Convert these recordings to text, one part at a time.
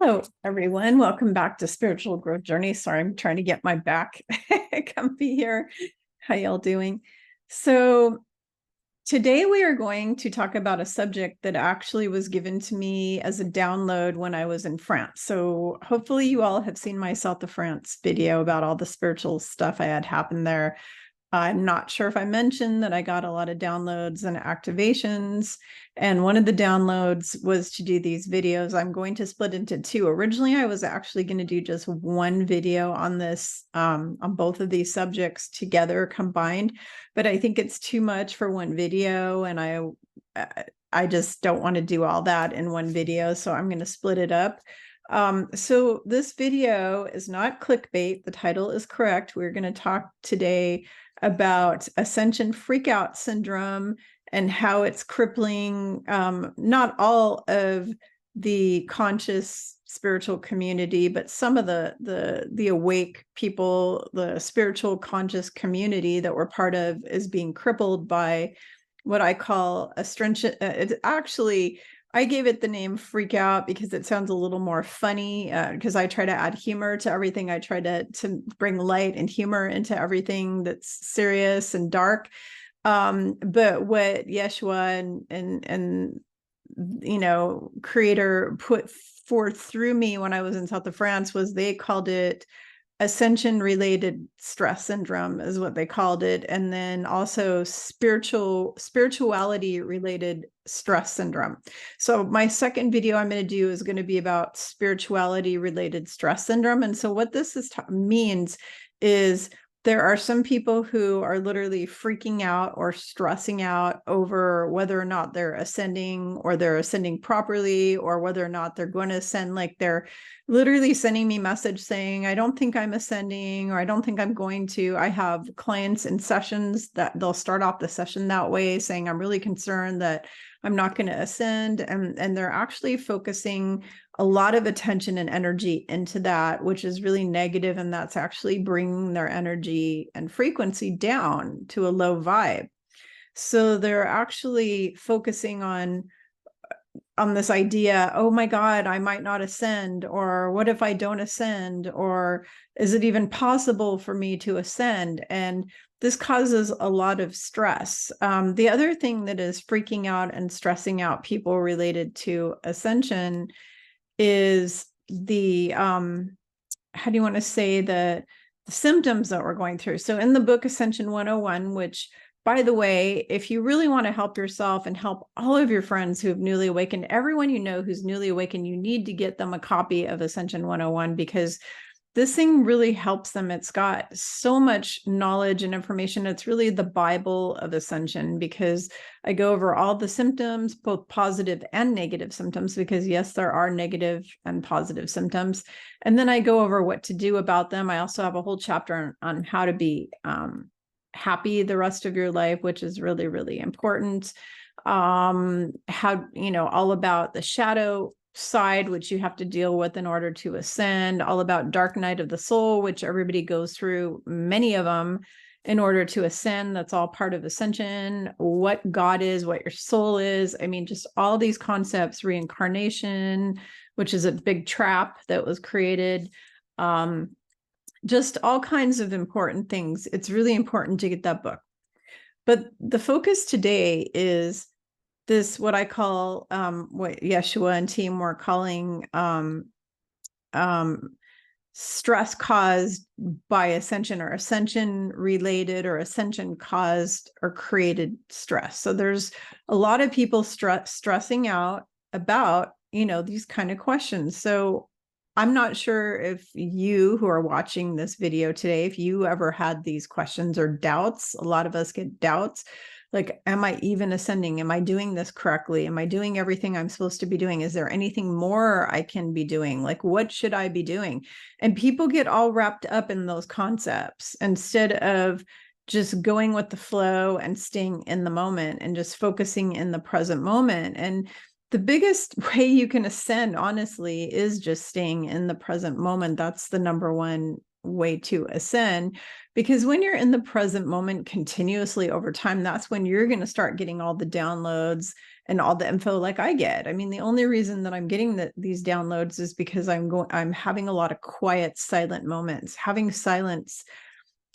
Hello, everyone. Welcome back to Spiritual Growth Journey. Sorry, I'm trying to get my back comfy here. How y'all doing? So today we are going to talk about a subject that actually was given to me as a download when I was in France. So hopefully you all have seen my South of France video about all the spiritual stuff I had happen there. I'm not sure if I mentioned that I got a lot of downloads and activations. And one of the downloads was to do these videos. I'm going to split into two. Originally, I was actually going to do just one video on this, on both of these subjects together combined. But I think it's too much for one video. And I just don't want to do all that in one video. So I'm going to split it up. So this video is not clickbait. The title is correct. We're going to talk today about Ascension freakout syndrome and how it's crippling not all of the conscious spiritual community, but some of the awake people, the spiritual conscious community that we're part of is being crippled by what I call astringent. It's actually, I gave it the name freak out because it sounds a little more funny, because I try to add humor to everything. I try to bring light and humor into everything that's serious and dark. But what Yeshua and creator put forth through me when I was in South of France was they called it Ascension related stress syndrome is what they called it. And then also spirituality related stress syndrome. So my second video I'm going to do is going to be about spirituality related stress syndrome. And so what this means is there are some people who are literally freaking out or stressing out over whether or not they're ascending or they're ascending properly, or whether or not they're going to ascend. Like they're literally sending me message saying, I don't think I'm ascending, or I don't think I'm going to. I have clients in sessions that they'll start off the session that way, saying, I'm really concerned that I'm not going to ascend. And they're actually focusing a lot of attention and energy into that, which is really negative, and that's actually bringing their energy and frequency down to a low vibe. So they're actually focusing on this idea, oh my God, I might not ascend, or what if I don't ascend, or is it even possible for me to ascend? And this causes a lot of stress. The other thing that is freaking out and stressing out people related to ascension is the how do you want to say, the symptoms that we're going through. So in the book Ascension 101, which, by the way, if you really want to help yourself and help all of your friends who have newly awakened, everyone you know who's newly awakened, you need to get them a copy of Ascension 101, because this thing really helps them. It's got so much knowledge and information. It's really the Bible of Ascension, because I go over all the symptoms, both positive and negative symptoms, because yes, there are negative and positive symptoms. And then I go over what to do about them. I also have a whole chapter on how to be happy the rest of your life, which is really, really important. How, all about the shadow side, which you have to deal with in order to ascend, all about dark night of the soul, which everybody goes through, many of them, in order to ascend. That's all part of ascension. What God is, what your soul is. I mean, just all these concepts, reincarnation, which is a big trap that was created. Just all kinds of important things. It's really important to get that book. But the focus today is this, what I call, what Yeshua and team were calling stress caused by ascension, or ascension related, or ascension caused or created stress. So there's a lot of people stressing out about, these kind of questions. So I'm not sure if you who are watching this video today, if you ever had these questions or doubts. A lot of us get doubts. Like, am I even ascending? Am I doing this correctly? Am I doing everything I'm supposed to be doing? Is there anything more I can be doing? Like, what should I be doing? And people get all wrapped up in those concepts instead of just going with the flow and staying in the moment and just focusing in the present moment. And the biggest way you can ascend, honestly, is just staying in the present moment. That's the number one way to ascend, because when you're in the present moment continuously over time, that's when you're going to start getting all the downloads and all the info like I get. I mean, the only reason that I'm getting these downloads is because I'm having a lot of quiet, silent moments, having silence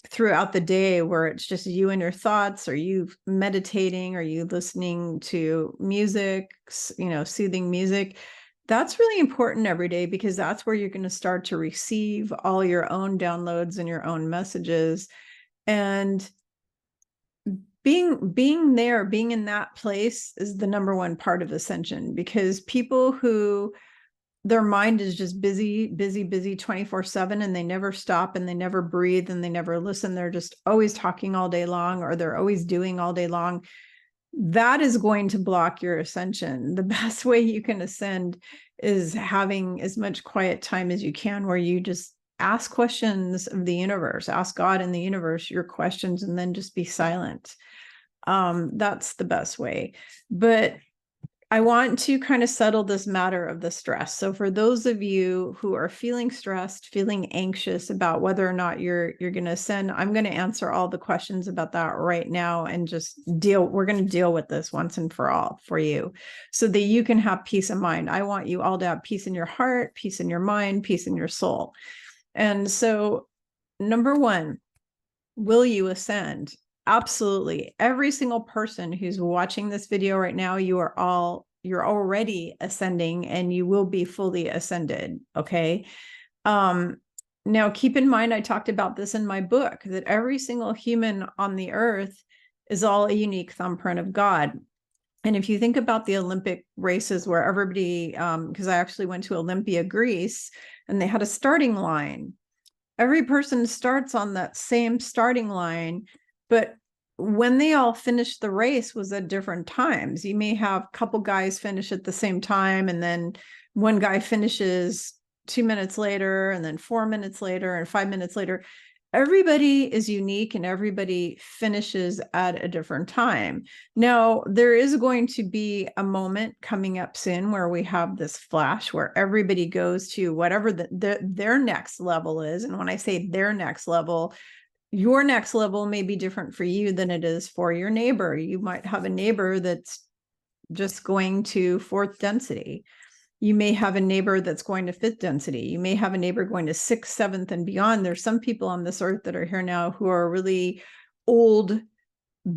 throughout the day where it's just you and your thoughts, or you meditating, or you listening to music, soothing music. That's really important every day, because that's where you're going to start to receive all your own downloads and your own messages. And being there, being in that place is the number one part of Ascension, because people who their mind is just busy 24/7, and they never stop, and they never breathe, and they never listen. They're just always talking all day long, or they're always doing all day long. That is going to block your ascension. The best way you can ascend is having as much quiet time as you can, where you just ask questions of the universe, ask God in the universe your questions, and then just be silent. That's the best way. But I want to kind of settle this matter of the stress. So for those of you who are feeling stressed, feeling anxious about whether or not you're going to ascend, I'm going to answer all the questions about that right now, and just we're going to deal with this once and for all for you, so that you can have peace of mind. I want you all to have peace in your heart, peace in your mind, peace in your soul. And so, number one, will you ascend? Absolutely. Every single person who's watching this video right now, you're already ascending, and you will be fully ascended. Okay. Now keep in mind, I talked about this in my book, that every single human on the earth is all a unique thumbprint of God. And if you think about the Olympic races, where everybody, because I actually went to Olympia, Greece, and they had a starting line. Every person starts on that same starting line, but when they all finish the race was at different times. You may have a couple guys finish at the same time, and then one guy finishes 2 minutes later, and then 4 minutes later, and 5 minutes later. Everybody is unique, and everybody finishes at a different time. Now, there is going to be a moment coming up soon where we have this flash where everybody goes to whatever their next level is. And when I say their next level, your next level may be different for you than it is for your neighbor. You might have a neighbor that's just going to 4th density. You may have a neighbor that's going to 5th density. You may have a neighbor going to 6th, 7th, and beyond. There's some people on this earth that are here now who are really old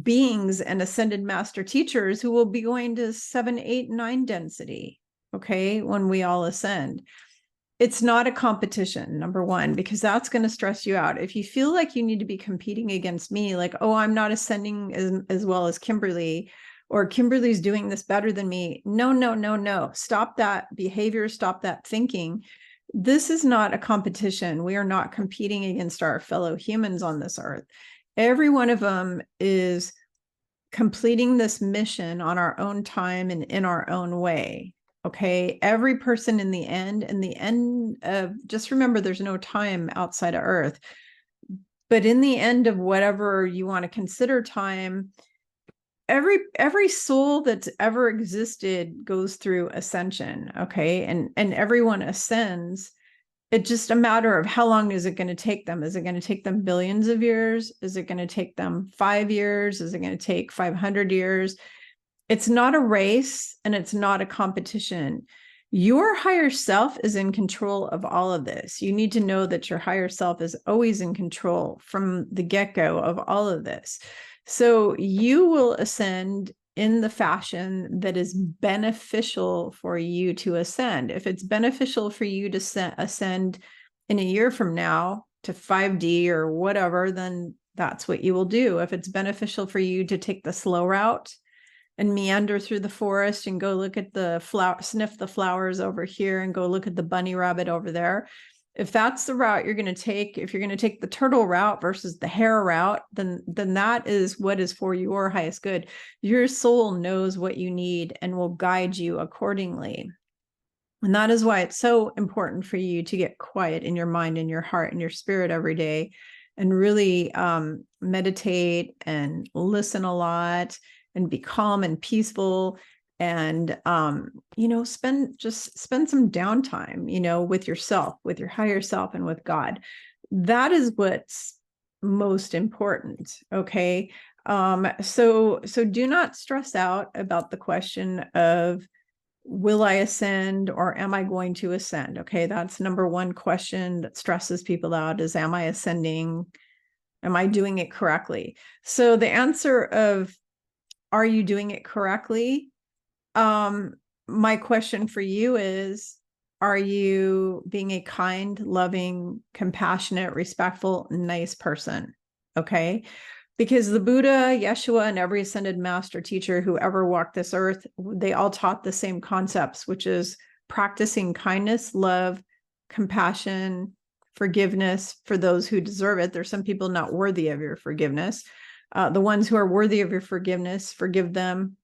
beings and ascended master teachers who will be going to 7, 8, 9 density. Okay, when we all ascend. It's not a competition, number one, because that's going to stress you out. If you feel like you need to be competing against me, like, oh, I'm not ascending as well as Kimberly, or Kimberly's doing this better than me. No. Stop that behavior. Stop that thinking. This is not a competition. We are not competing against our fellow humans on this earth. Every one of them is completing this mission on our own time and in our own way. Okay, every person in the end of, just remember, there's no time outside of Earth. But in the end of whatever you want to consider time, every soul that's ever existed goes through ascension. Okay, and everyone ascends. It's just a matter of how long is it going to take them? Is it going to take them billions of years? Is it going to take them 5 years? Is it going to take 500 years? It's not a race, and it's not a competition. Your higher self is in control of all of this. You need to know that your higher self is always in control from the get-go of all of this. So you will ascend in the fashion that is beneficial for you to ascend. If it's beneficial for you to ascend in a year from now to 5D or whatever, then that's what you will do. If it's beneficial for you to take the slow route and meander through the forest and go look at the sniff the flowers over here, and go look at the bunny rabbit over there, if that's the route you're going to take, if you're going to take the turtle route versus the hare route, then that is what is for your highest good. Your soul knows what you need and will guide you accordingly. And that is why it's so important for you to get quiet in your mind and your heart and your spirit every day, and really meditate and listen a lot, and be calm and peaceful, and spend some downtime, with yourself, with your higher self, and with God. That is what's most important. Okay. So do not stress out about the question of, will I ascend or am I going to ascend? Okay, that's number one question that stresses people out is, am I ascending? Am I doing it correctly? So the answer of, are you doing it correctly? My question for you is, are you being a kind, loving, compassionate, respectful, nice person? Okay. Because the Buddha, Yeshua, and every ascended master teacher who ever walked this earth, they all taught the same concepts, which is practicing kindness, love, compassion, forgiveness for those who deserve it. There's some people not worthy of your forgiveness. The ones who are worthy of your forgiveness, forgive them.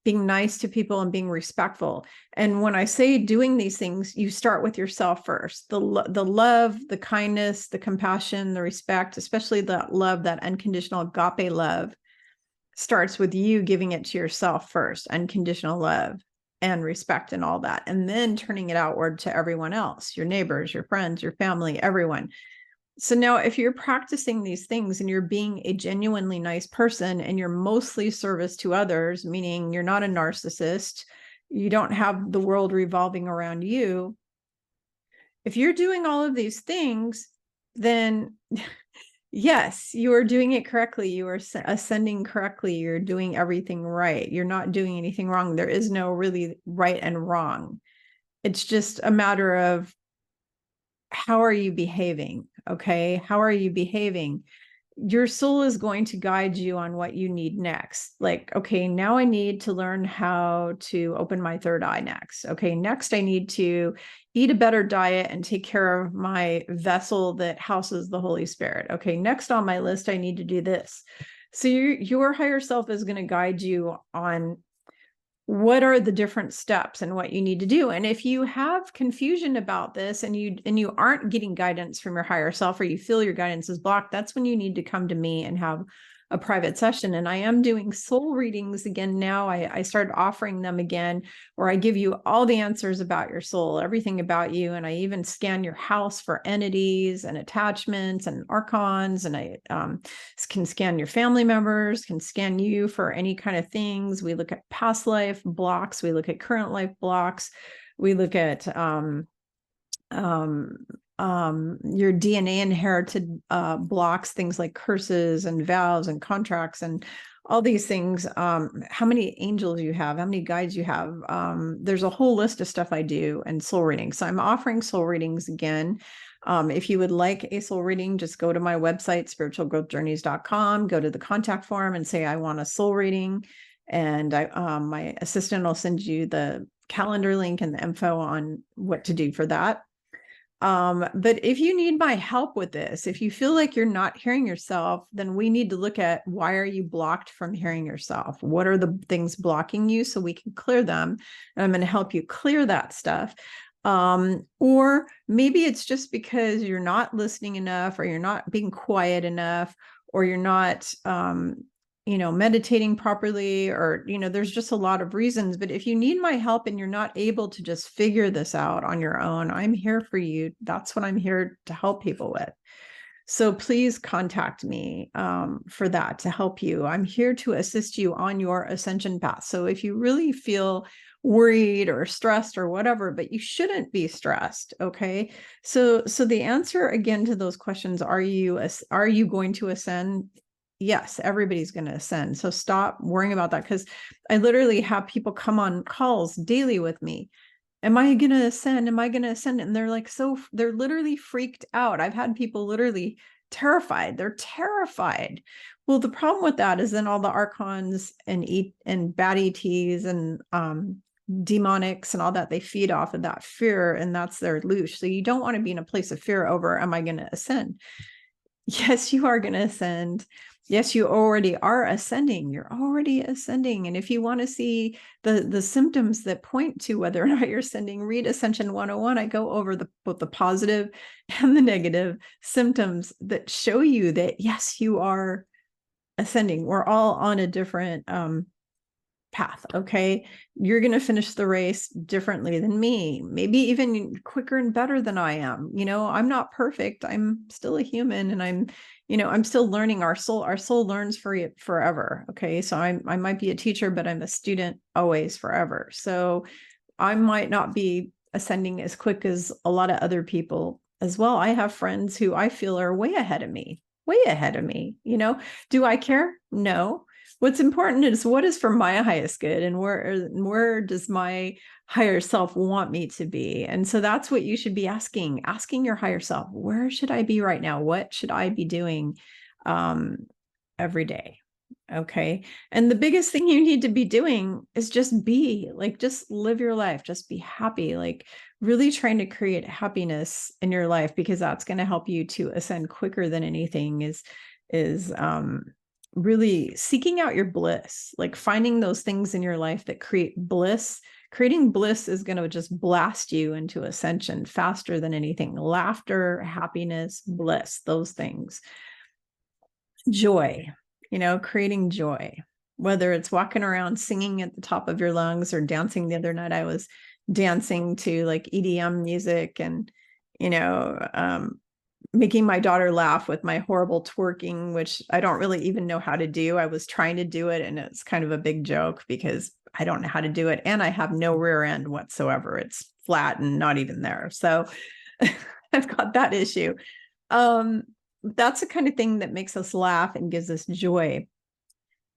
Being nice to people and being respectful. And when I say doing these things, you start with yourself first. The love, the kindness, the compassion, the respect, especially that love, that unconditional agape love, starts with you giving it to yourself first, unconditional love and respect and all that, and then turning it outward to everyone else, your neighbors, your friends, your family, everyone. So now if you're practicing these things and you're being a genuinely nice person and you're mostly service to others, meaning you're not a narcissist, you don't have the world revolving around you. If you're doing all of these things, then yes, you are doing it correctly. You are ascending correctly. You're doing everything right. You're not doing anything wrong. There is no really right and wrong. It's just a matter of, how are you behaving? Okay. How are you behaving? Your soul is going to guide you on what you need next. Like, okay, now I need to learn how to open my third eye next. Okay. Next, I need to eat a better diet and take care of my vessel that houses the Holy Spirit. Okay. Next on my list, I need to do this. So your higher self is going to guide you on what are the different steps and what you need to do. And if you have confusion about this and you aren't getting guidance from your higher self, or you feel your guidance is blocked, that's when you need to come to me and have a private session. And I am doing soul readings again now. I started offering them again, where I give you all the answers about your soul, everything about you. And I even scan your house for entities and attachments and archons. And I can scan your family members, can scan you for any kind of things. We look at past life blocks. We look at current life blocks. We look at your DNA inherited blocks, things like curses and vows and contracts and all these things, how many angels you have, how many guides you have. There's a whole list of stuff I do and soul readings. So I'm offering soul readings again. If you would like a soul reading, just go to my website, spiritualgrowthjourneys.com, go to the contact form and say, I want a soul reading. And my assistant will send you the calendar link and the info on what to do for that. But if you need my help with this, if you feel like you're not hearing yourself, then we need to look at, why are you blocked from hearing yourself? What are the things blocking you, so we can clear them? And I'm going to help you clear that stuff. Or maybe it's just because you're not listening enough, or you're not being quiet enough, or you're not, meditating properly, or, there's just a lot of reasons. But if you need my help and you're not able to just figure this out on your own, I'm here for you. That's what I'm here to help people with. So please contact me for that, to help you. I'm here to assist you on your ascension path. So if you really feel worried or stressed or whatever, but you shouldn't be stressed. Okay. So the answer again to those questions, are you going to ascend? Yes, everybody's going to ascend. So stop worrying about that, because I literally have people come on calls daily with me. Am I going to ascend? Am I going to ascend? And they're like, they're literally freaked out. I've had people literally terrified. They're terrified. Well, the problem with that is then all the archons and bad ETs and demonics and all that, they feed off of that fear, and that's their leash. So you don't want to be in a place of fear over, am I going to ascend? Yes, you are going to ascend. Yes, you already are ascending. You're already ascending. And if you want to see the symptoms that point to whether or not you're ascending, read Ascension 101. I go over both the positive and the negative symptoms that show you that, yes, you are ascending. We're all on a different path. Okay. You're going to finish the race differently than me, maybe even quicker and better than I am. I'm not perfect. I'm still a human, and I'm still learning. Our soul learns forever. Okay. So I might be a teacher, but I'm a student always, forever. So I might not be ascending as quick as a lot of other people as well. I have friends who I feel are way ahead of me. Do I care? No. What's important is what is for my highest good, and where does my higher self want me to be? And so that's what you should be asking your higher self. Where should I be right now? What should I be doing every day? Okay. And the biggest thing you need to be doing is just just live your life, just be happy, really trying to create happiness in your life, because that's going to help you to ascend quicker than anything. Is really seeking out your bliss, finding those things in your life that create bliss. Creating bliss is going to just blast you into ascension faster than anything. Laughter, happiness, bliss, those things. Joy, creating joy, whether it's walking around singing at the top of your lungs or dancing. The other night I was dancing to EDM music, and, making my daughter laugh with my horrible twerking, which I don't really even know how to do. I was trying to do it, and it's kind of a big joke because I don't know how to do it. And I have no rear end whatsoever. It's flat and not even there. So I've got that issue. That's the kind of thing that makes us laugh and gives us joy.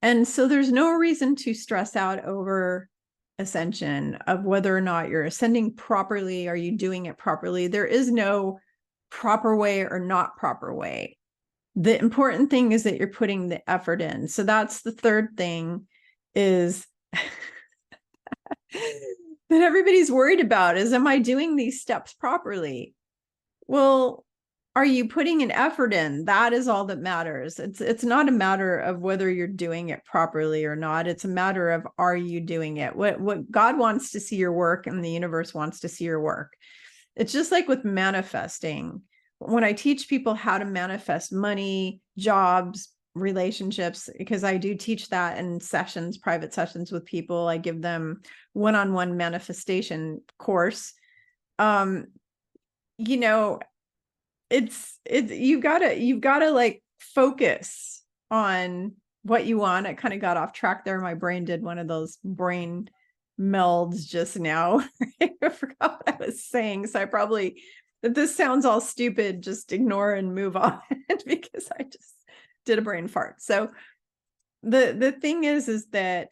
And so there's no reason to stress out over ascension, of whether or not you're ascending properly. Are you doing it properly? There is no proper way or not proper way. The important thing is that you're putting the effort in. So that's the third thing, is that everybody's worried about, is, am I doing these steps properly? Well, are you putting an effort in? That is all that matters. It's not a matter of whether you're doing it properly or not. It's a matter of, are you doing it? What God wants to see your work, and the universe wants to see your work. It's just like with manifesting. When I teach people how to manifest money, jobs, relationships, because I do teach that in sessions, private sessions with people. I give them one-on-one manifestation course. You've got to focus on what you want. I kind of got off track there. My brain did one of those brain melds just now. I forgot what I was saying. So if this sounds all stupid, just ignore and move on because I just did a brain fart. So the thing is that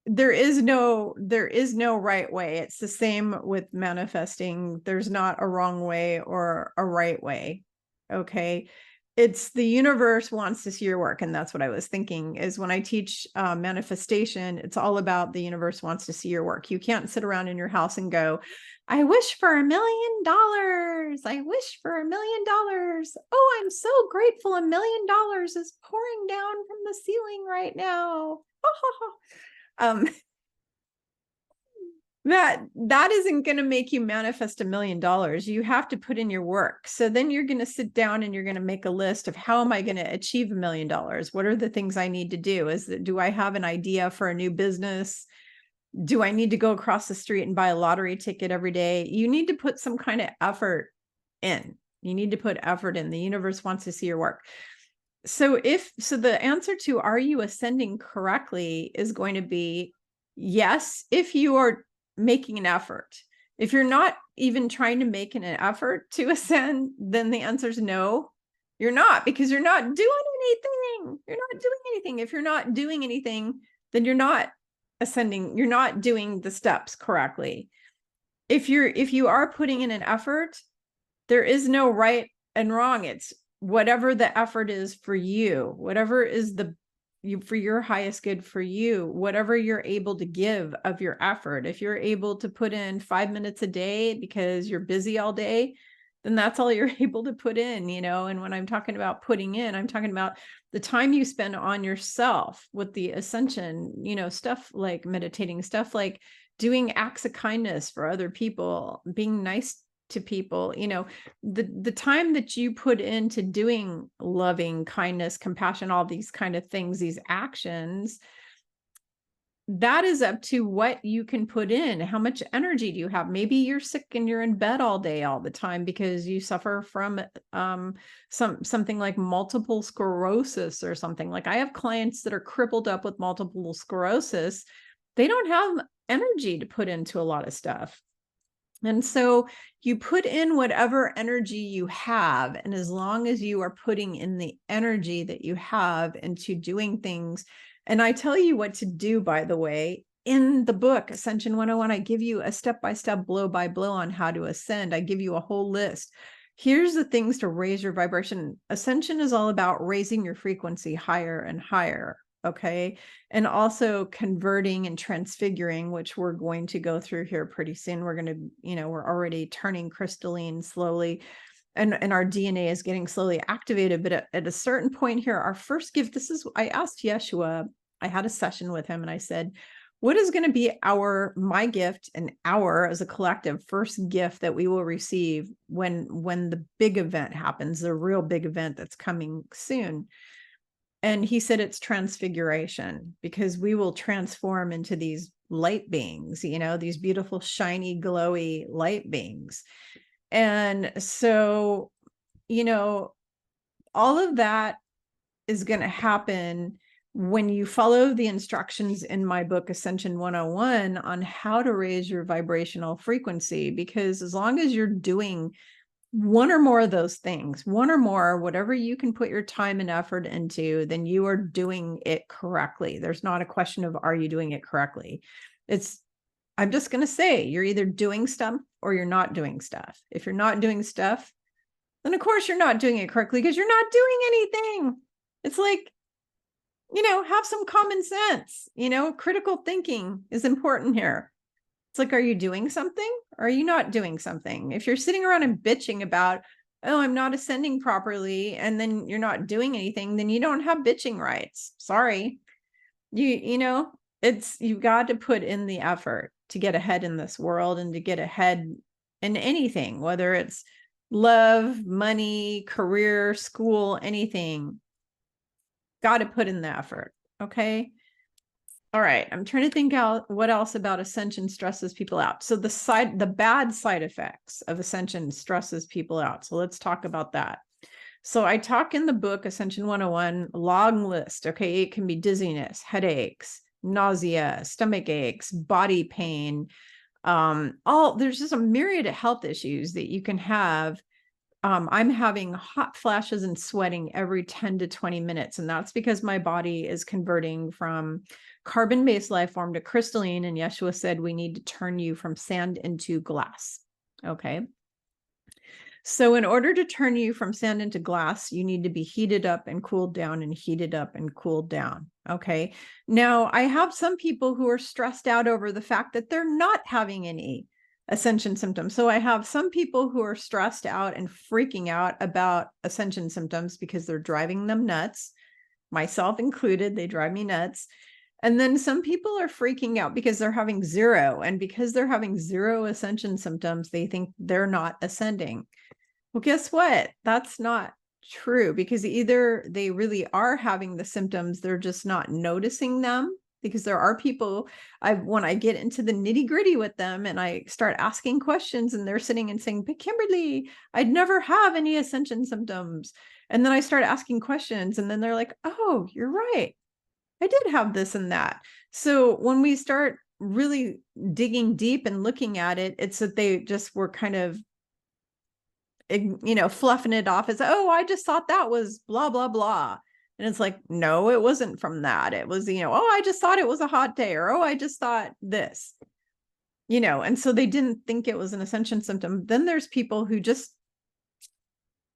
there is no right way. It's the same with manifesting. There's not a wrong way or a right way. Okay. It's the universe wants to see your work. And that's what I was thinking, is when I teach manifestation, it's all about the universe wants to see your work. You can't sit around in your house and go, I wish for $1 million. I wish for $1 million. Oh, I'm so grateful. $1 million is pouring down from the ceiling right now. That isn't going to make you manifest $1 million. You have to put in your work. So then you're going to sit down and you're going to make a list of, how am I going to achieve $1 million? What are the things I need to do? Do I have an idea for a new business? Do I need to go across the street and buy a lottery ticket every day? You need to put some kind of effort in. You need to put effort in. The universe wants to see your work. So the answer to, are you ascending correctly, is going to be yes, if you are making an effort. If you're not even trying to make an effort to ascend, then the answer is no, you're not, because you're not doing anything. You're not doing anything. If you're not doing anything, then you're not ascending. You're not doing the steps correctly. If you are putting in an effort, there is no right and wrong. It's whatever the effort is for you, whatever is for your highest good for you, whatever you're able to give of your effort. If you're able to put in 5 minutes a day because you're busy all day, then that's all you're able to put in, And when I'm talking about putting in, I'm talking about the time you spend on yourself with the Ascension, stuff like meditating, stuff like doing acts of kindness for other people, being nice to people, the time that you put into doing loving, kindness, compassion, all these kind of things, these actions, that is up to what you can put in. How much energy do you have? Maybe you're sick and you're in bed all day, all the time, because you suffer from something like multiple sclerosis or something. Like, I have clients that are crippled up with multiple sclerosis. They don't have energy to put into a lot of stuff. And so you put in whatever energy you have. And as long as you are putting in the energy that you have into doing things, and I tell you what to do, by the way, in the book, Ascension 101, I give you a step-by-step, blow-by-blow on how to ascend. I give you a whole list. Here's the things to raise your vibration. Ascension is all about raising your frequency higher and higher. Okay. And also converting and transfiguring, which we're going to go through here pretty soon. We're going to, we're already turning crystalline slowly, and our DNA is getting slowly activated. But at a certain point here, our first gift, I asked Yeshua, I had a session with him, and I said, what is going to be my gift and as a collective first gift that we will receive when the big event happens, the real big event that's coming soon? And he said it's transfiguration, because we will transform into these light beings, these beautiful, shiny, glowy light beings. And so, all of that is going to happen when you follow the instructions in my book, Ascension 101, on how to raise your vibrational frequency. Because as long as you're doing one or more of those things, one or more, whatever you can put your time and effort into, then you are doing it correctly. There's not a question of, are you doing it correctly? I'm just going to say, you're either doing stuff or you're not doing stuff. If you're not doing stuff, then of course you're not doing it correctly, because you're not doing anything. It's like, have some common sense, critical thinking is important here. It's like, are you doing something or are you not doing something? If you're sitting around and bitching about, oh, I'm not ascending properly, and then you're not doing anything, then you don't have bitching rights. Sorry. You've got to put in the effort to get ahead in this world, and to get ahead in anything, whether it's love, money, career, school, anything. Got to put in the effort. Okay. All right. I'm trying to think out what else about Ascension stresses people out. So the bad side effects of Ascension stresses people out. So let's talk about that. So I talk in the book, Ascension 101, long list. Okay. It can be dizziness, headaches, nausea, stomach aches, body pain. There's just a myriad of health issues that you can have. I'm having hot flashes and sweating every 10 to 20 minutes. And that's because my body is converting from carbon-based life form to crystalline. And Yeshua said, we need to turn you from sand into glass. Okay. So in order to turn you from sand into glass, you need to be heated up and cooled down, and heated up and cooled down. Okay. Now I have some people who are stressed out over the fact that they're not having any Ascension symptoms. So I have some people who are stressed out and freaking out about Ascension symptoms because they're driving them nuts, myself included. They drive me nuts. And then some people are freaking out because they're having zero. And because they're having zero Ascension symptoms, they think they're not ascending. Well, guess what? That's not true, because either they really are having the symptoms, they're just not noticing them. Because there are people, when I get into the nitty gritty with them and I start asking questions, and they're sitting and saying, but Kimberly, I'd never have any Ascension symptoms. And then I start asking questions, and then they're like, oh, you're right. I did have this and that. So when we start really digging deep and looking at it, it's that they just were kind of, fluffing it off as, oh, I just thought that was blah, blah, blah. And it's like, no, it wasn't from that. It was, oh, I just thought it was a hot day, or, oh, I just thought this, and so they didn't think it was an Ascension symptom. Then there's people who just,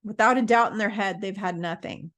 without a doubt in their head, they've had nothing.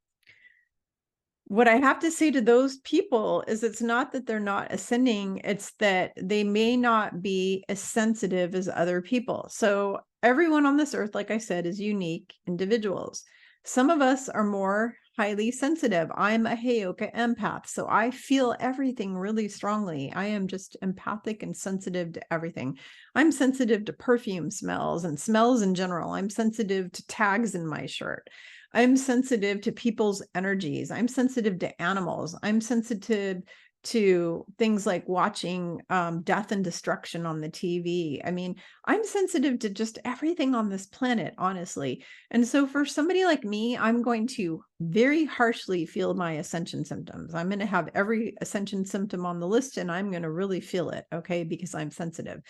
What I have to say to those people is, it's not that they're not ascending, it's that they may not be as sensitive as other people. So everyone on this earth, like I said, is unique individuals. Some of us are more highly sensitive. I'm a Heyoka empath. So I feel everything really strongly. I am just empathic and sensitive to everything. I'm sensitive to perfume smells and smells in general. I'm sensitive to tags in my shirt. I'm sensitive to people's energies. I'm sensitive to animals. I'm sensitive to things like watching death and destruction on the TV. I mean, I'm sensitive to just everything on this planet, honestly. And so for somebody like me, I'm going to very harshly feel my ascension symptoms. I'm going to have every ascension symptom on the list and I'm going to really feel it, okay, because I'm sensitive.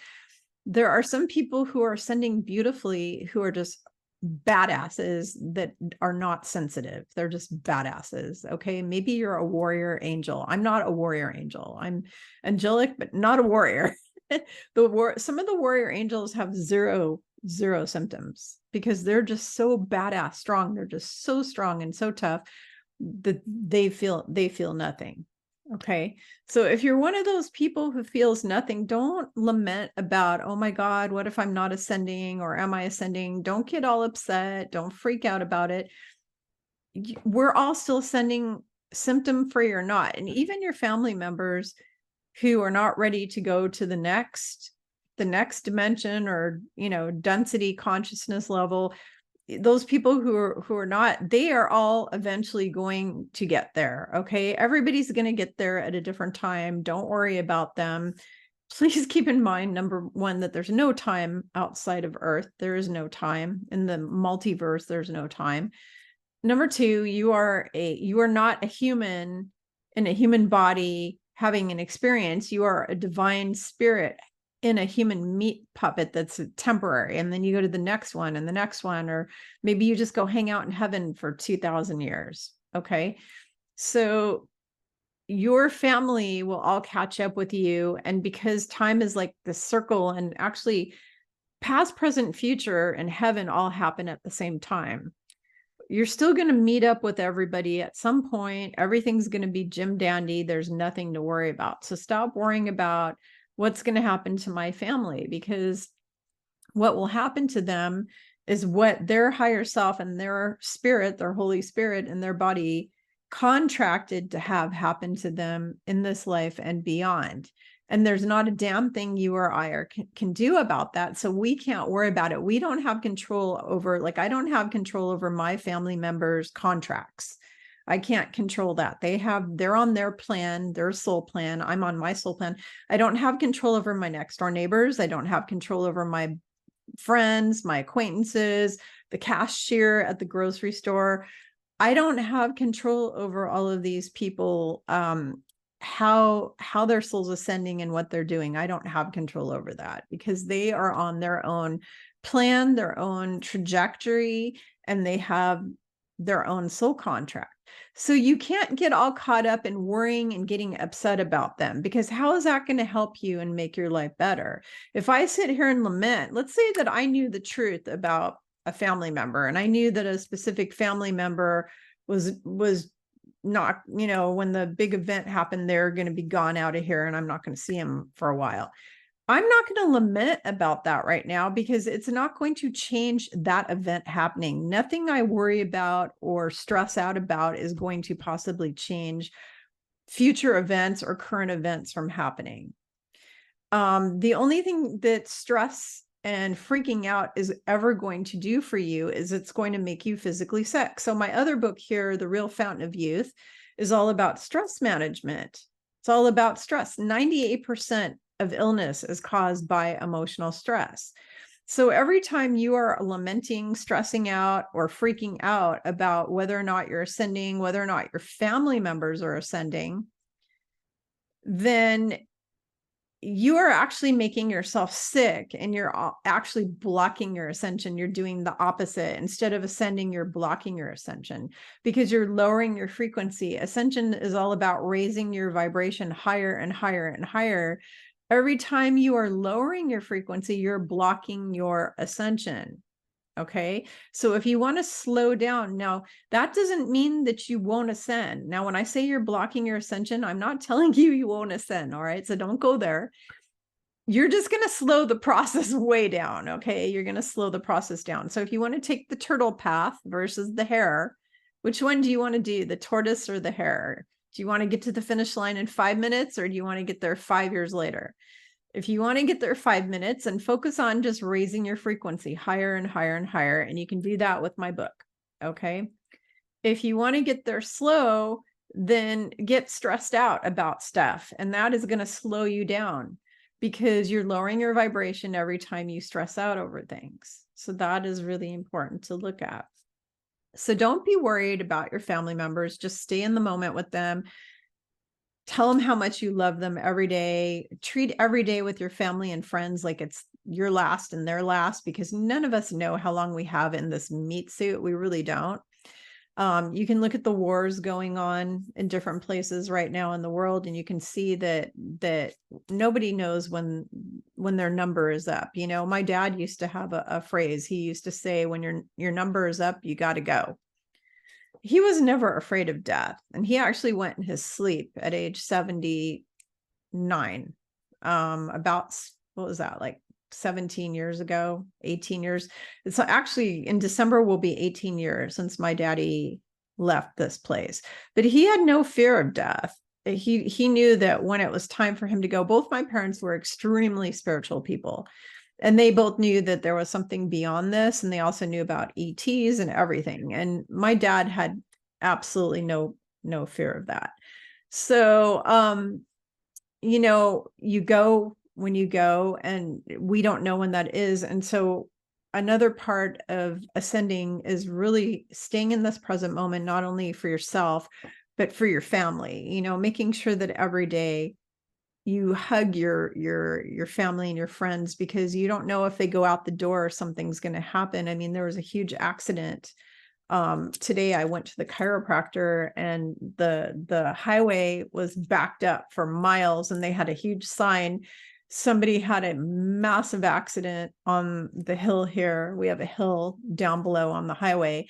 There are some people who are ascending beautifully who are just badasses that are not sensitive. They're just badasses. Okay. Maybe you're a warrior angel. I'm not a warrior angel. I'm angelic, but not a warrior. Some of the warrior angels have zero symptoms because they're just so badass strong. They're just so strong and so tough that they feel nothing. Okay. So if you're one of those people who feels nothing, don't lament about, oh my God, what if I'm not ascending or am I ascending? Don't get all upset. Don't freak out about it. We're all still ascending, symptom free or not. And even your family members who are not ready to go to the next dimension or, density consciousness level, those people who are not, they are all eventually going to get there. Okay. Everybody's going to get there at a different time. Don't worry about them. Please keep in mind, number one, that there's no time outside of Earth. There is no time in the multiverse. There's no time. Number two, you are not a human in a human body having an experience. You are a divine spirit in a human meat puppet that's temporary. And then you go to the next one and the next one, or maybe you just go hang out in heaven for 2,000 years. Okay. So your family will all catch up with you. And because time is like the circle, and actually past, present, future, and heaven all happen at the same time, you're still going to meet up with everybody at some point. Everything's going to be Jim Dandy. There's nothing to worry about. So stop worrying about what's going to happen to my family, because what will happen to them is what their higher self and their spirit, their Holy Spirit in their body contracted to have happen to them in this life and beyond. And there's not a damn thing you or I can do about that. So we can't worry about it. We don't have control over, I don't have control over my family members' contracts. I can't control that. They're on their plan, their soul plan. I'm on my soul plan. I don't have control over my next door neighbors. I don't have control over my friends, my acquaintances, the cashier at the grocery store. I don't have control over all of these people, how their soul's ascending and what they're doing. I don't have control over that because they are on their own plan, their own trajectory, and they have their own soul contract. So you can't get all caught up in worrying and getting upset about them, because how is that going to help you and make your life better? If I sit here and lament, let's say that I knew the truth about a family member, and I knew that a specific family member was not, when the big event happened, they're going to be gone out of here and I'm not going to see them for a while. I'm not going to lament about that right now, because it's not going to change that event happening. Nothing I worry about or stress out about is going to possibly change future events or current events from happening. The only thing that stress and freaking out is ever going to do for you is it's going to make you physically sick. So my other book here, The Real Fountain of Youth, is all about stress management. It's all about stress. 98% of illness is caused by emotional stress. So every time you are lamenting, stressing out, or freaking out about whether or not you're ascending, whether or not your family members are ascending, then you are actually making yourself sick, and you're actually blocking your ascension. You're doing the opposite. Instead of ascending, you're blocking your ascension because you're lowering your frequency. Ascension is all about raising your vibration higher and higher and higher. Every time you are lowering your frequency, you're blocking your ascension. Okay. So if you want to slow down, now that doesn't mean that you won't ascend. Now, when I say you're blocking your ascension, I'm not telling you won't ascend. All right. So don't go there. You're just going to slow the process way down. Okay. You're going to slow the process down. So if you want to take the turtle path versus the hare, Which one do you want to do, the tortoise or the hare? Do you want to get to the finish line in 5 minutes, or do you want to get there 5 years later? If you want to get there 5 minutes, and focus on just raising your frequency higher and higher and higher, and you can do that with my book. Okay. If you want to get there slow, then get stressed out about stuff, and that is going to slow you down because you're lowering your vibration every time you stress out over things. So that is really important to look at. So don't be worried about your family members. Just stay in the moment with them. Tell them how much you love them every day. Treat every day with your family and friends like it's your last and their last, because none of us know how long we have in this meat suit. We really don't. You can look at the wars going on in different places right now in the world, and you can see that nobody knows when their number is up. You know, my dad used to have a phrase. He used to say, when your number is up, you got to go. He was never afraid of death, and he actually went in his sleep at age 79. About, what was that, like 17 years ago, 18 years. It's actually, in December will be 18 years since my daddy left this place, but he had no fear of death. He knew that when it was time for him to go. Both my parents were extremely spiritual people, and they both knew that there was something beyond this, and they also knew about ETs and everything. And my dad had absolutely no fear of that. So you know, you go when you go, and we don't know when that is. And so another part of ascending is really staying in this present moment, not only for yourself, but for your family, you know, making sure that every day you hug your family and your friends, because you don't know if they go out the door or something's going to happen. I mean, there was a huge accident. Today I went to the chiropractor, and the highway was backed up for miles, and they had a huge sign. Somebody had a massive accident on the hill here. We have a hill down below on the highway.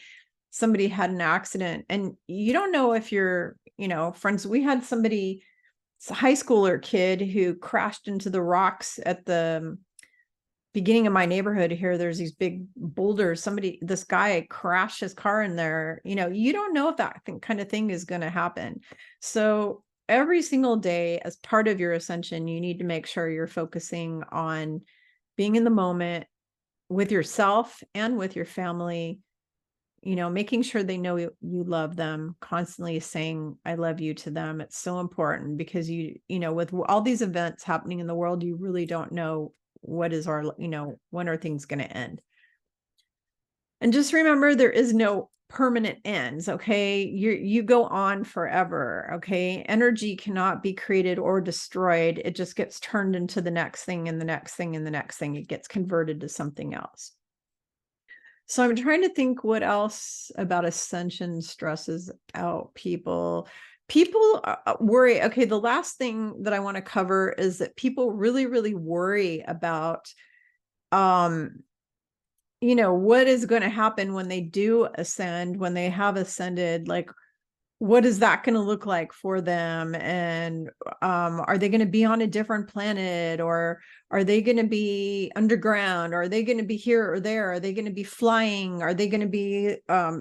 Somebody had an accident, and you don't know if you're, you know, friends. We had somebody, it's a high schooler kid, who crashed into the rocks at the beginning of my neighborhood here. There's these big boulders. This guy crashed his car in there. You know, you don't know if that kind of thing is going to happen. So every single day, as part of your ascension, you need to make sure you're focusing on being in the moment with yourself and with your family, you know, making sure they know you love them, constantly saying, I love you to them. It's so important, because you know, with all these events happening in the world, you really don't know what is our, you know, when are things going to end. And just remember, there is no permanent ends. Okay. You go on forever. Okay. Energy cannot be created or destroyed. It just gets turned into the next thing and the next thing and the next thing. It gets converted to something else. So I'm trying to think what else about ascension stresses out people. People worry. Okay, the last thing that I want to cover is that people really, really worry about, you know, what is going to happen when they do ascend, when they have ascended. Like, what is that going to look like for them? And are they going to be on a different planet, or are they going to be underground? Or are they going to be here or there? Are they going to be flying? Are they going to be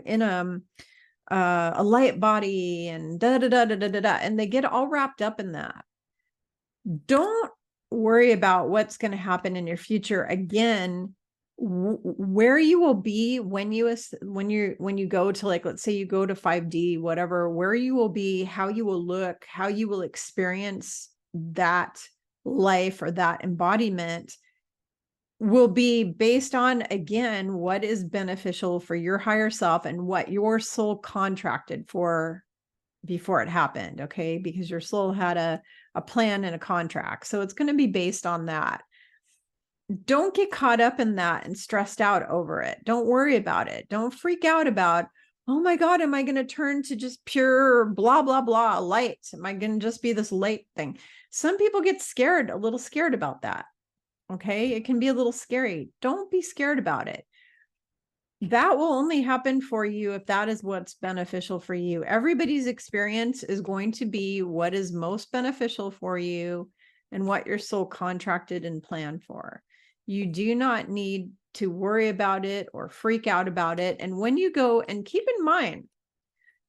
in a light body? And da da da da da da da. And they get all wrapped up in that. Don't worry about what's going to happen in your future. Again, where you will be when you go to, like, let's say you go to 5D, whatever, where you will be, how you will look, how you will experience that life or that embodiment will be based on, again, what is beneficial for your higher self and what your soul contracted for before it happened. Okay. Because your soul had a plan and a contract. So it's going to be based on that. Don't get caught up in that and stressed out over it. Don't worry about it. Don't freak out about, oh my God, am I going to turn to just pure blah, blah, blah light? Am I going to just be this light thing? Some people get scared, a little scared about that. Okay. It can be a little scary. Don't be scared about it. That will only happen for you if that is what's beneficial for you. Everybody's experience is going to be what is most beneficial for you and what your soul contracted and planned for. You do not need to worry about it or freak out about it. And when you go, and keep in mind,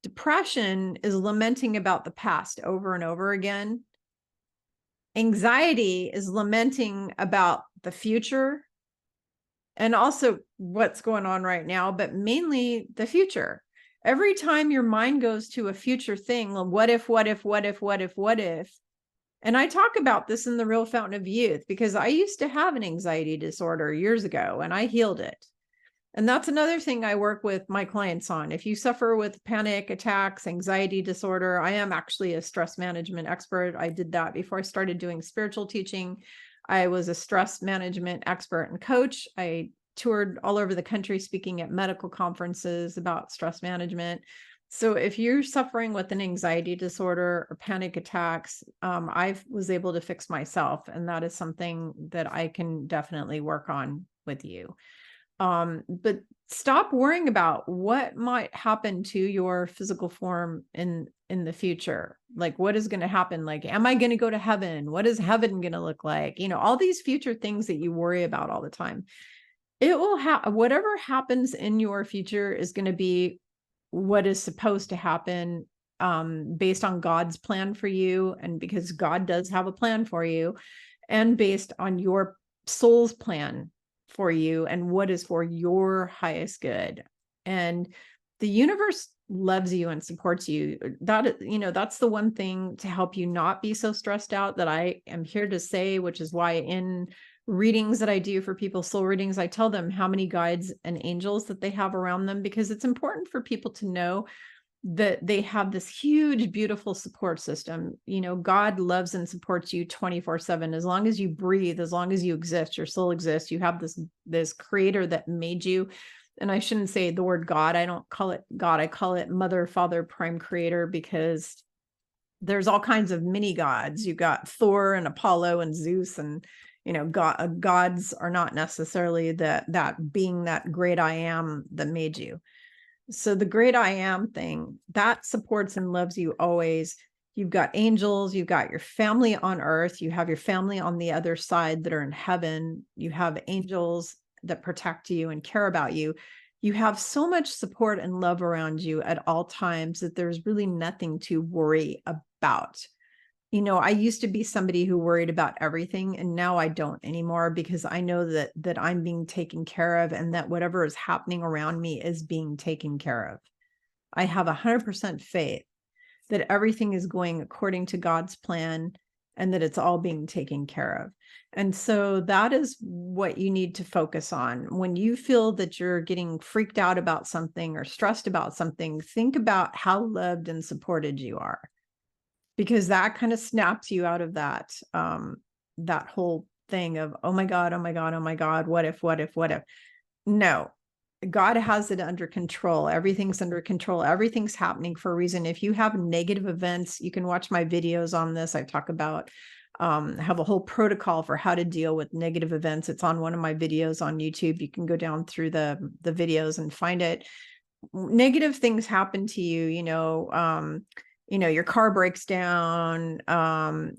Depression is lamenting about the past over and over again. Anxiety is lamenting about the future and also what's going on right now, but mainly the future. Every time your mind goes to a future thing, what if, what if, what if, what if, what if? And I talk about this in the Real Fountain of Youth because I used to have an anxiety disorder years ago and I healed it. And that's another thing I work with my clients on. If you suffer with panic attacks, anxiety disorder, I am actually a stress management expert. I did that before I started doing spiritual teaching. I was a stress management expert and coach. I toured all over the country speaking at medical conferences about stress management. So if you're suffering with an anxiety disorder or panic attacks, I was able to fix myself. And that is something that I can definitely work on with you. But stop worrying about what might happen to your physical form in the future. Like, what is going to happen? Like, am I going to go to heaven? What is heaven going to look like? You know, all these future things that you worry about all the time. It will whatever happens in your future is going to be what is supposed to happen, based on God's plan for you. And because God does have a plan for you, and based on your soul's plan for you and what is for your highest good. And the universe loves you and supports you. That, you know, that's the one thing to help you not be so stressed out that I am here to say, which is why in readings that I do for people, soul readings, I tell them how many guides and angels that they have around them, because it's important for people to know that they have this huge, beautiful support system. You know, God loves and supports you 24/7. As long as you breathe, as long as you exist, your soul exists, you have this creator that made you. And I shouldn't say the word God. I don't call it God. I call it Mother, Father, Prime Creator, because there's all kinds of mini gods. You've got Thor and Apollo and Zeus, and you know, gods are not necessarily that being, that great I am that made you. So the great I am thing that supports and loves you always. You've got angels, you've got your family on earth, you have your family on the other side that are in heaven. You have angels that protect you and care about you. You have so much support and love around you at all times that there's really nothing to worry about. You know, I used to be somebody who worried about everything, and now I don't anymore, because I know that I'm being taken care of, and that whatever is happening around me is being taken care of. I have 100% faith that everything is going according to God's plan and that it's all being taken care of. And so that is what you need to focus on. When you feel that you're getting freaked out about something or stressed about something, think about how loved and supported you are, because that kind of snaps you out of that, that whole thing of, oh my God, oh my God, oh my God, what if, what if, what if? No, God has it under control. Everything's under control. Everything's happening for a reason. If you have negative events, you can watch my videos on this. I talk about, have a whole protocol for how to deal with negative events. It's on one of my videos on YouTube. You can go down through the videos and find it. Negative things happen to you, you know, your car breaks down,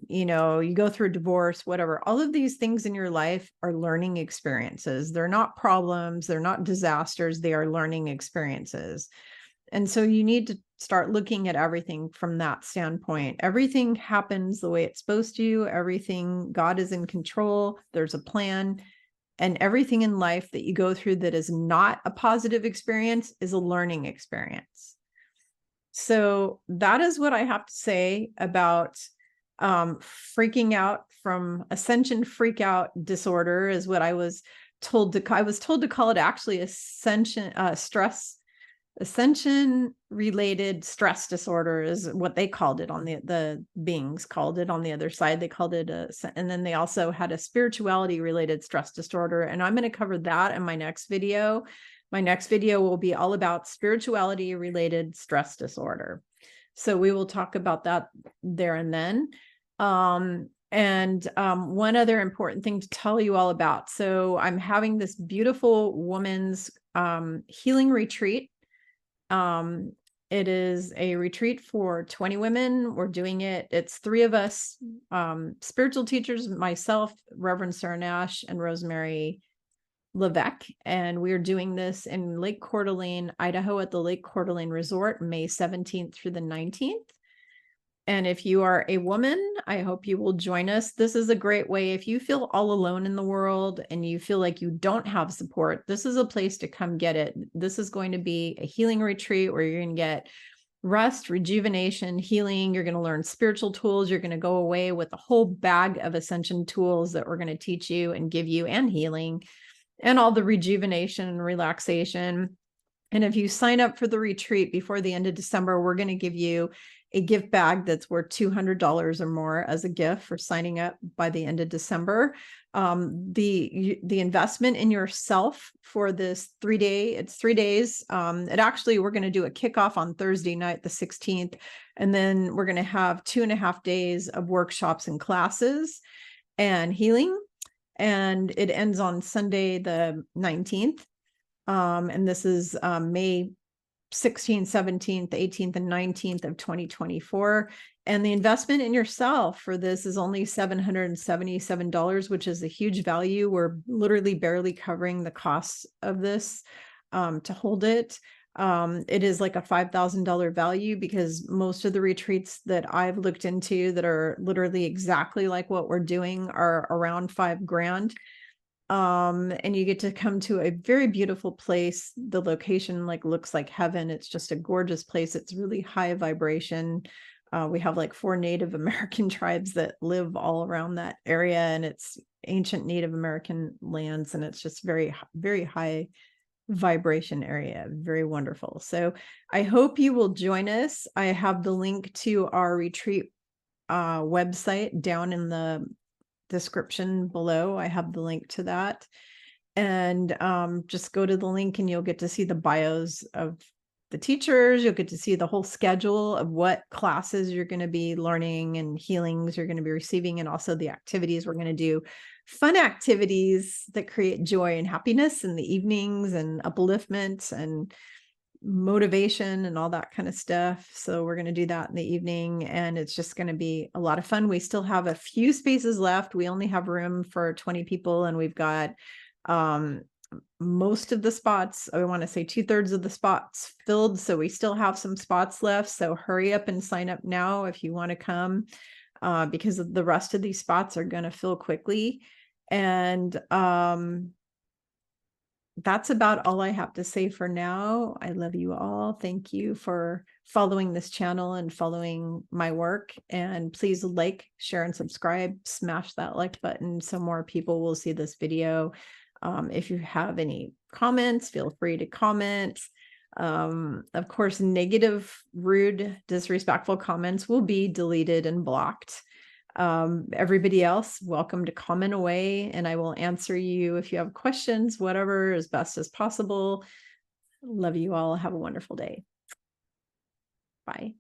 you know, you go through a divorce, whatever. All of these things in your life are learning experiences. They're not problems. They're not disasters. They are learning experiences. And so you need to start looking at everything from that standpoint. Everything happens the way it's supposed to. Everything, God is in control. There's a plan. And everything in life that you go through that is not a positive experience is a learning experience. So that is what I have to say about freaking out from Ascension freak out disorder, is what I was told to. I was told to call it actually Ascension Ascension related stress disorder is what they called it. On the beings called it on the other side. They called it and then they also had a spirituality related stress disorder. And I'm going to cover that in my next video. My next video will be all about spirituality related stress disorder. So we will talk about that there and then. One other important thing to tell you all about. So I'm having this beautiful woman's healing retreat. It is a retreat for 20 women. We're doing it. It's 3 of us, spiritual teachers, myself, Reverend Sarah Nash, and Rosemary Levesque, and we're doing this in Lake Coeur d'Alene, Idaho at the Lake Coeur d'Alene Resort, May 17th through the 19th. And if you are a woman, I hope you will join us. This is a great way. If you feel all alone in the world and you feel like you don't have support, this is a place to come get it. This is going to be a healing retreat where you're going to get rest, rejuvenation, healing. You're going to learn spiritual tools. You're going to go away with a whole bag of Ascension tools that we're going to teach you and give you, and healing, and all the rejuvenation and relaxation. And if you sign up for the retreat before the end of December, we're going to give you a gift bag that's worth $200 or more as a gift for signing up by the end of December. The investment in yourself for this 3-day, it's 3 days. We're going to do a kickoff on Thursday night, the 16th. And then we're going to have 2.5 days of workshops and classes and healing. And it ends on Sunday, the 19th. And this is May 16th, 17th, 18th, and 19th of 2024. And the investment in yourself for this is only $777, which is a huge value. We're literally barely covering the costs of this to hold it. It is like a $5,000 value, because most of the retreats that I've looked into that are literally exactly like what we're doing are around $5,000. And you get to come to a very beautiful place. The location looks like heaven. It's just a gorgeous place. It's really high vibration. We have like 4 Native American tribes that live all around that area, and it's ancient Native American lands, and it's just very, very high vibration area. Very wonderful. So I hope you will join us. I have the link to our retreat website down in the description below. I have the link to that, and just go to the link and you'll get to see the bios of the teachers. You'll get to see the whole schedule of what classes you're going to be learning and healings you're going to be receiving, and also the activities. We're going to do fun activities that create joy and happiness in the evenings, and upliftment and motivation and all that kind of stuff. So we're going to do that in the evening, and it's just going to be a lot of fun. We still have a few spaces left. We only have room for 20 people, and we've got most of the spots, I want to say 2/3 of the spots filled. So we still have some spots left. So hurry up and sign up now if you want to come, because the rest of these spots are going to fill quickly. And that's about all I have to say for now. I love you all. Thank you for following this channel and following my work. And please like, share, and subscribe. Smash that like button so more people will see this video. If you have any comments, feel free to comment. Of course, negative, rude, disrespectful comments will be deleted and blocked. Everybody else, welcome to comment away, and I will answer you if you have questions, whatever, as best as possible. Love you all. Have a wonderful day. Bye.